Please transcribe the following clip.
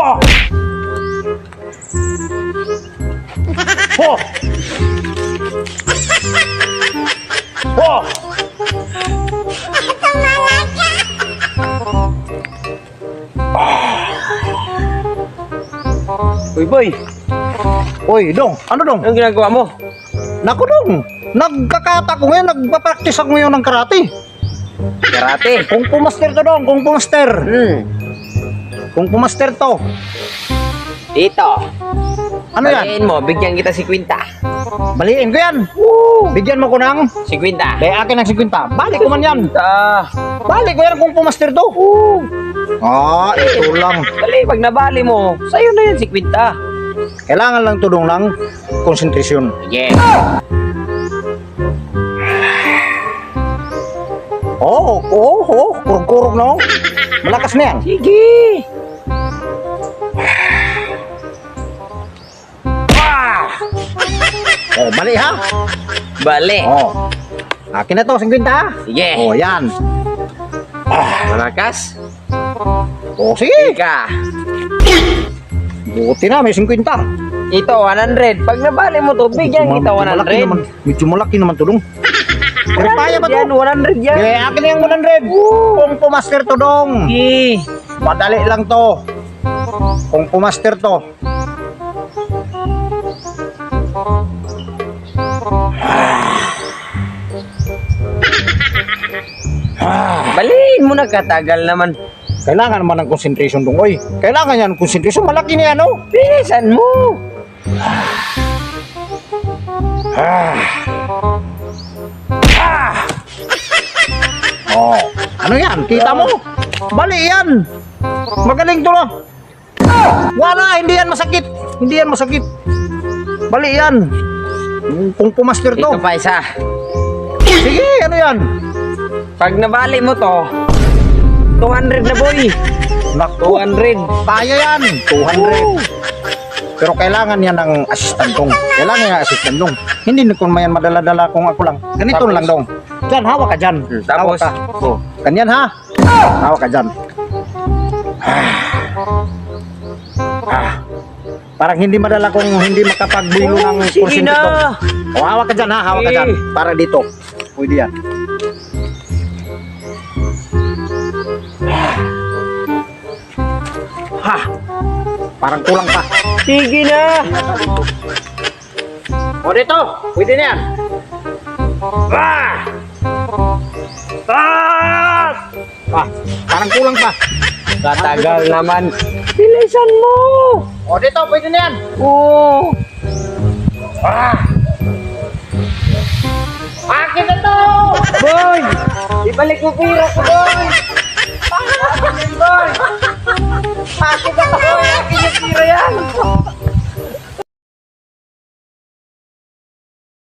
Oh! Oh! Oh! Uy, boy. Oy, Dong, ano Dong? Anong ginagawa mo? Naku Dong, nagkakata ko ngayon, nagpa-practice ako ngayon ng karate. Karate. Kung pumaster to Dong, kung pumaster. Kung pumaster to. Dito. Ano yan? Baliin mo, bigyan kita si Quinta. Baliin ko yan. Bigyan mo ko ng, Si Quinta. dahil akin ng 50. Balik ko man yan. Ah, Balik ko yan kung pumaster to. Ito lang. dali, pag nabali mo, sa'yo na yan si Quinta. Kailangan lang tudong lang konsentrasyon. Yeah. Kurog-kurog na oh. Malakas na yan. Sige. Bali ha. Bali. Akin na to, 50 ha. Sige. Yan. Malakas. Sige. Ika. Buti na, may 50. Ito, 100. Pag nabali mo to, bigyan kita 100. Medyo malaki naman tulong. Pero kaya ba to? Yan, 100 yan. Akin na yung 100. Kung pumaster to Dong. Sige. Madali lang to. Kung pumaster to. Baliin mo na, katagal naman. Kailangan naman ng concentration Dong. Oy, kailangan yan ng concentration. Malaki na yan oh. Bilisan mo. Ano yan? Kita mo? Bali yan. Magaling to na. Wala, hindi yan masakit. Hindi yan masakit. Bali yan. Kung pumaster to. Ito pa isa. Sige, ano yan? Pag nabali mo to, 200 na, boy. Naku, 200. kaya yan. 200. Pero kailangan yan ng assistant Dong. Kailangan yan ng assistant Dong. Hindi na kung mayan madala-dala kung ako lang. Ganito Tapos, lang Dong. Diyan, hawak ka dyan. Tapos, Hawak ka. Ganyan ha. Hawak ka dyan. Parang hindi madala kung hindi makapagbulo ng sige porsyento. na. Hawak ka dyan ha. Hawak ka Sige. dyan. Para dito. Pwede yan. Parang kulang pa. Sige na. O dito. Pwede na yan. Parang kulang pa. Katagal naman. Bilisan mo. O dito. Pwede na yan. Oo. Akin na to. Boy, ibalik mo pira ko, boy.